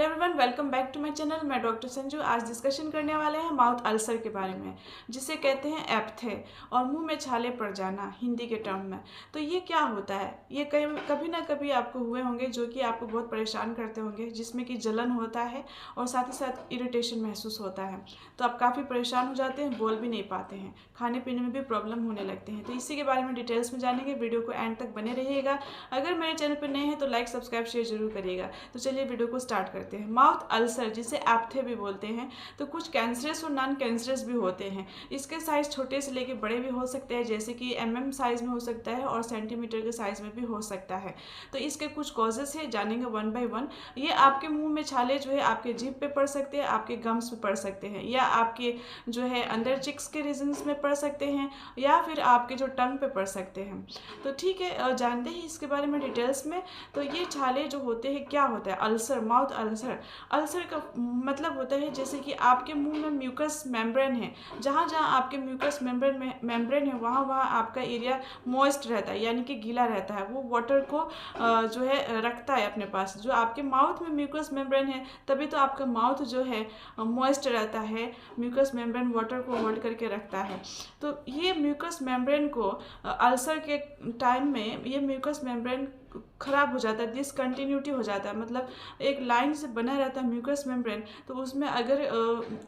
Hello everyone, welcome back to my channel. मैं doctor Sanju. आज discussion करने वाले हैं माउथ अल्सर के बारे में, जिसे कहते हैं एप्थे और मुंह में छाले पड़ जाना हिंदी के टर्म में। तो ये क्या होता है? ये कभी ना कभी आपको हुए होंगे, जो कि आपको बहुत परेशान करते होंगे, जिसमें कि जलन होता है और साथ ही साथ इरिटेशन महसूस होता है। तो आप काफ़ी परेशान हो जाते हैं, बोल भी नहीं पाते हैं, खाने पीने में भी प्रॉब्लम होने लगते हैं। तो इसी के बारे में डिटेल्स में जानेंगे। वीडियो को एंड तक बने रहिएगा। अगर मेरे चैनल पर नए हैं तो लाइक सब्सक्राइब शेयर जरूर करिएगा। तो चलिए वीडियो को स्टार्ट करते हैं। माउथ अल्सर, जिसे एप्थे भी बोलते हैं, तो कुछ कैंसरस और नॉन कैंसरस भी होते हैं। इसके साइज छोटे से लेके बड़े भी हो सकते हैं, जैसे कि साइज में हो सकता है और सेंटीमीटर के साइज में भी हो सकता है। तो इसके कुछ कॉजेस है, जानेंगे वन बाय वन। ये आपके मुंह में छाले जो है आपके जीभ पे पड़ सकते हैं, आपके गम्स पे पड़ सकते हैं, या आपके जो है अंदर चिक्स के रीजन्स में पड़ सकते हैं, या फिर आपके जो टंग पे पड़ सकते हैं। तो ठीक है, जानते हैं इसके बारे में डिटेल्स में। तो ये छाले जो होते हैं, क्या होता है अल्सर, माउथ अल्सर। अल्सर का मतलब होता है जैसे कि आपके मुंह में म्यूकस मेम्ब्रेन है। जहाँ जहाँ आपके म्यूकस मेम्ब्रेन है, वहाँ वहाँ आपका एरिया मॉइस्ट रहता है, यानी कि गीला रहता है। वो वाटर को जो है रखता है अपने पास। जो आपके माउथ में म्यूकस मेम्ब्रेन है, तभी तो आपका माउथ जो है मॉइस्ट रहता है। म्यूकस मेम्ब्रेन वाटर को होल्ड करके रखता है। तो ये म्यूकस मेम्ब्रेन को अल्सर के टाइम में ये म्यूकस मेम्ब्रेन खराब हो जाता है, डिसकंटिन्यूटी हो जाता है। मतलब एक लाइन से बना रहता है म्यूकस मेम्ब्रेन, तो उसमें अगर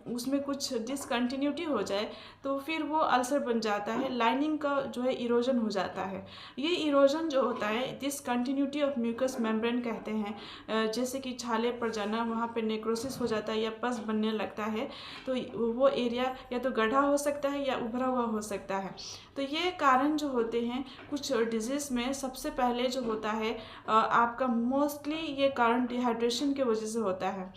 उसमें कुछ डिसकंटिन्यूटी हो जाए तो फिर वो अल्सर बन जाता है। लाइनिंग का जो है इरोजन हो जाता है। ये इरोजन जो होता है डिसकंटिन्यूटी ऑफ म्यूकस मेम्ब्रेन कहते हैं। जैसे कि छाले पड़ जाना, वहाँ पे नेक्रोसिस हो जाता है या पस बनने लगता है। तो वो एरिया या तो गड्ढा हो सकता है या उभरा हुआ हो सकता है। तो ये कारण जो होते हैं कुछ डिजीज में, सबसे पहले जो होता है आपका मोस्टली ये कारण डिहाइड्रेशन की वजह से होता है।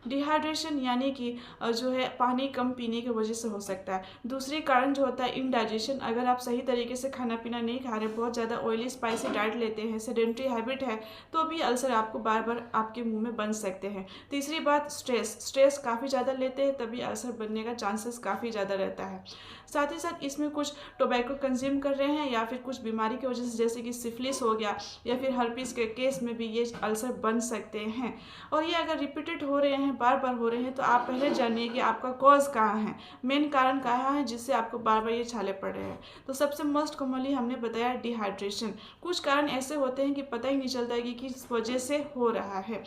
डिहाइड्रेशन यानी कि जो है पानी कम पीने की वजह से हो सकता है। दूसरी कारण जो होता है इनडाइजेशन। अगर आप सही तरीके से खाना पीना नहीं खा रहे, बहुत ज़्यादा ऑयली स्पाइसी डाइट लेते हैं, सेडेंट्री हैबिट है, तो भी अल्सर आपको बार बार आपके मुंह में बन सकते हैं। तीसरी बात स्ट्रेस काफ़ी ज़्यादा लेते हैं, तभी अल्सर बनने का चांसेस काफ़ी ज़्यादा रहता है। साथ ही साथ इसमें कुछ टोबैको कंज्यूम कर रहे हैं, या फिर कुछ बीमारी की वजह से, जैसे कि सिफिलिस हो गया, या फिर हर्पीस के केस में भी ये अल्सर बन सकते हैं। और ये अगर रिपीटेड हो रहे हैं, बार बार हो रहे हैं, तो आप पहले जानिए कि आपका कॉज कहाँ है, मेन कारण कहाँ है जिससे आपको बार बार ये छाले पड़ रहे हैं। तो सबसे मोस्ट कॉमनली हमने बताया डिहाइड्रेशन। कुछ कारण ऐसे होते हैं कि पता ही नहीं चलता है कि किस वजह से हो रहा है।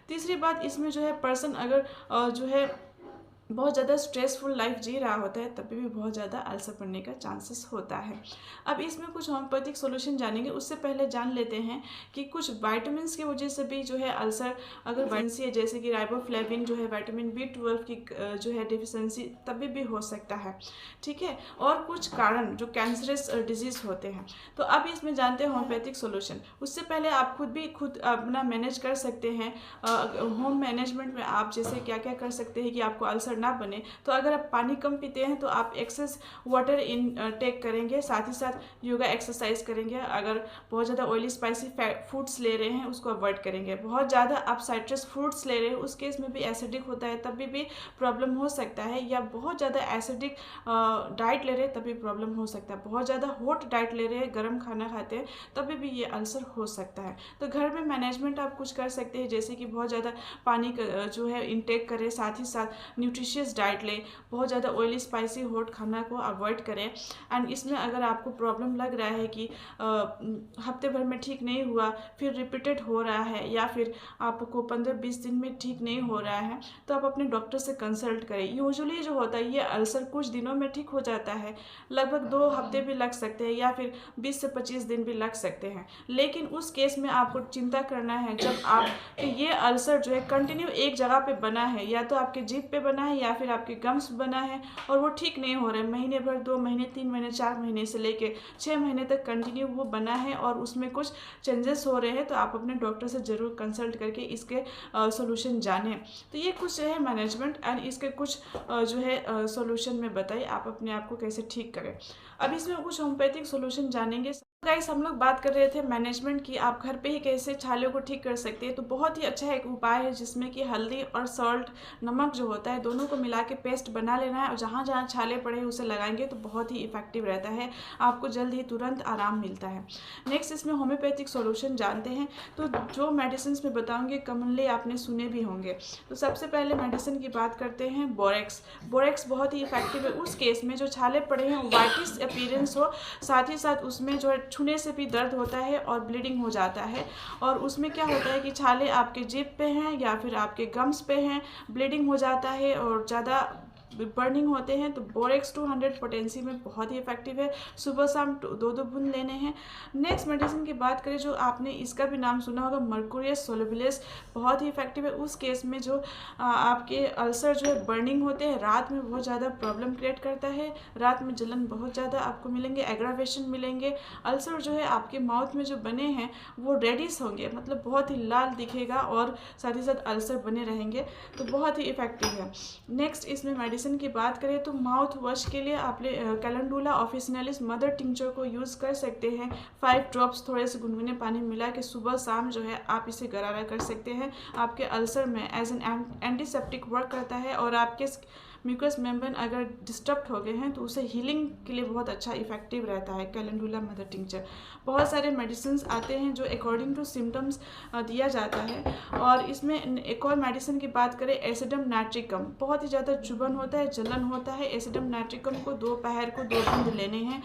तीसरी बात, इसमें जो है पर्सन अगर जो है बहुत ज़्यादा स्ट्रेसफुल लाइफ जी रहा होता है, तभी भी बहुत ज़्यादा अल्सर पड़ने का चांसेस होता है। अब इसमें कुछ होम्योपैथिक सॉल्यूशन जानेंगे। उससे पहले जान लेते हैं कि कुछ विटामिन्स की वजह से भी जो है अल्सर अगर डिफिशिएंसी है, जैसे कि राइबोफ्लेविन जो है विटामिन B12 की जो है डिफिशिएंसी, तभी भी हो सकता है। ठीक है, और कुछ कारण जो कैंसरस डिजीज होते हैं। तो अब इसमें जानते हैं होम्योपैथिक सॉल्यूशन। उससे पहले आप खुद अपना मैनेज कर सकते हैं। होम मैनेजमेंट में आप जैसे क्या क्या कर सकते हैं कि आपको अल्सर ना बने। तो अगर आप पानी कम पीते हैं तो आप एक्सेस वाटर टेक करेंगे, साथ ही साथ योगा एक्सरसाइज करेंगे। अगर बहुत ज़्यादा ऑयली स्पाइसी फूड्स ले रहे हैं, उसको अवॉइड करेंगे। बहुत ज़्यादा आप साइट्रस फ्रूट्स ले रहे हैं, उस केस में भी एसिडिक होता है, तभी भी प्रॉब्लम हो सकता है। या बहुत ज़्यादा एसिडिक डाइट ले रहे हैं, तभी प्रॉब्लम हो सकता है। बहुत ज़्यादा हॉट डाइट ले रहे हैं, गर्म खाना खाते हैं, तभी भी ये अल्सर हो सकता है। तो घर में मैनेजमेंट आप कुछ कर सकते हैं, जैसे कि बहुत ज़्यादा पानी जो है इनटेक करें, साथ ही साथ न्यूट्रिशियस डाइट लें, बहुत ज़्यादा ऑयली स्पाइसी हॉट खाना को अवॉइड करें। एंड इसमें अगर आपको प्रॉब्लम लग रहा है कि हफ्ते भर में ठीक नहीं हुआ, फिर रिपीटेड हो रहा है, या फिर आपको 15-20 दिन में ठीक नहीं हो रहा है, तो आप अपने डॉक्टर से कंसल्ट करें। यूजुअली जो होता है ये अल्सर कुछ दिनों में ठीक हो जाता है, लगभग 2 हफ्ते भी लग सकते हैं, या फिर 20 से 25 दिन भी लग सकते हैं। लेकिन उस केस में आपको चिंता करना है जब आप ये अल्सर जो है कंटिन्यू एक जगह पे बना है, या तो आपके जीभ पे बना है या फिर आपके गम्स बना है, और वो ठीक नहीं हो रहे, महीने भर, 2 महीने, 3 महीने, 4 महीने से लेके 6 महीने तक कंटिन्यू वो बना है, और उसमें कुछ चेंजेस हो रहे हैं, तो आप अपने डॉक्टर से ज़रूर कंसल्ट करके इसके सॉल्यूशन जानें। तो ये कुछ है मैनेजमेंट, एंड इसके कुछ जो है सॉल्यूशन में बताइए आप अपने आप को कैसे ठीक करें। अब इसमें कुछ होम्योपैथिक सॉल्यूशन जानेंगे। गाइस, हम लोग बात कर रहे थे मैनेजमेंट की, आप घर पे ही कैसे छालों को ठीक कर सकते हैं। तो बहुत ही अच्छा एक उपाय है जिसमें कि हल्दी और सॉल्ट, नमक जो होता है, दोनों को मिला के पेस्ट बना लेना है और जहाँ जहाँ छाले पड़े हैं उसे लगाएंगे तो बहुत ही इफेक्टिव रहता है, आपको जल्द ही तुरंत आराम मिलता है। नेक्स्ट, इसमें होम्योपैथिक सॉल्यूशन जानते हैं। तो जो मेडिसिन में बताऊँगी कॉमनली आपने सुने भी होंगे। तो सबसे पहले मेडिसिन की बात करते हैं बोरेक्स। बोरेक्स बहुत ही इफेक्टिव है उस केस में जो छाले पड़े हैं, वाइटिस अपीयरेंस हो, साथ ही साथ उसमें जो है छूने से भी दर्द होता है और ब्लीडिंग हो जाता है। और उसमें क्या होता है कि छाले आपके जिप पे हैं या फिर आपके गम्स पे हैं, ब्लीडिंग हो जाता है और ज़्यादा बर्निंग होते हैं, तो बोरेक्स 200 पोटेंसी में बहुत ही इफेक्टिव है। सुबह शाम 2-2 बूंद लेने हैं। नेक्स्ट मेडिसिन की बात करें, जो आपने इसका भी नाम सुना होगा, मर्कुरियस सोलबिलिस, बहुत ही इफेक्टिव है उस केस में जो आपके अल्सर जो है बर्निंग होते हैं, रात में बहुत ज़्यादा प्रॉब्लम क्रिएट करता है, रात में जलन बहुत ज़्यादा आपको मिलेंगे, एग्रावेशन मिलेंगे, अल्सर जो है आपके माउथ में जो बने हैं वो रेडिश होंगे, मतलब बहुत ही लाल दिखेगा और साथ ही साथ अल्सर बने रहेंगे, तो बहुत ही इफेक्टिव है। नेक्स्ट, इसमें मेडिसिन की बात करें तो माउथ वॉश के लिए आप कैलेंडुला ऑफिसिनालिस मदर टिंचर को यूज़ कर सकते हैं। 5 ड्रॉप्स थोड़े से गुनगुने पानी मिला के सुबह शाम जो है आप इसे गरारा कर सकते हैं। आपके अल्सर में एज एन एंटीसेप्टिक वर्क करता है और आपके म्यूकस मेम्ब्रेन अगर डिस्टर्ब हो गए हैं तो उसे हीलिंग के लिए बहुत अच्छा इफेक्टिव रहता है कैलेंडुला मदर टिंचर। बहुत सारे मेडिसिन आते हैं जो अकॉर्डिंग टू सिम्टम्स दिया जाता है। और इसमें एक और मेडिसिन की बात करें, एसिडम नाइट्रिकम, बहुत ही ज़्यादा चुभन होता है, जलन होता है। एसिडम नाइट्रिकम को दोपहर को 2 बूंद लेने हैं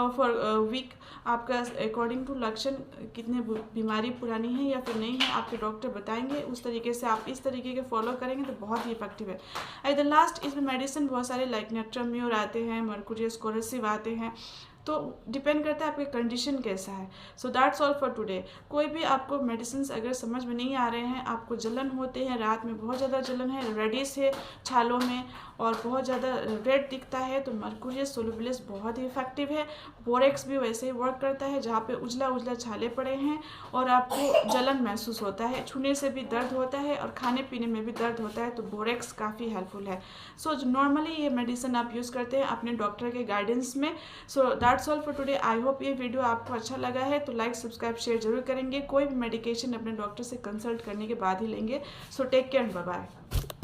फॉर वीक। आपका अकॉर्डिंग टू लक्षण, कितने बीमारी पुरानी है या फिर नहीं है, आपके डॉक्टर बताएंगे, उस तरीके से आप इस तरीके के फॉलो करेंगे तो बहुत ही इफेक्टिव है। एट द लास्ट, इसमें मेडिसिन बहुत सारे लाइक नेट्राम्योर आते हैं, मर्कुरियस कोरेसिव आते हैं, तो डिपेंड करता है आपकी कंडीशन कैसा है। So that's all for today. कोई भी आपको मेडिसिन अगर समझ में नहीं आ रहे हैं, आपको जलन होते हैं, रात में बहुत ज़्यादा जलन है, रेडिश है छालों में और बहुत ज़्यादा रेड दिखता है, तो मर्कुरियस सोलबिलिस बहुत ही इफेक्टिव है। बोरेक्स भी वैसे ही वर्क करता है, जहाँ पे उजला उजला छाले पड़े हैं और आपको जलन महसूस होता है, छूने से भी दर्द होता है और खाने पीने में भी दर्द होता है, तो बोरेक्स काफ़ी हेल्पफुल है। सो नॉर्मली ये मेडिसिन आप यूज़ करते हैं अपने डॉक्टर के गाइडेंस में। So that's all for today. I hope ये वीडियो आपको अच्छा लगा है, तो लाइक सब्सक्राइब शेयर जरूर करेंगे। कोई भी मेडिकेशन अपने डॉक्टर से कंसल्ट करने के बाद ही लेंगे। So take care, bye bye.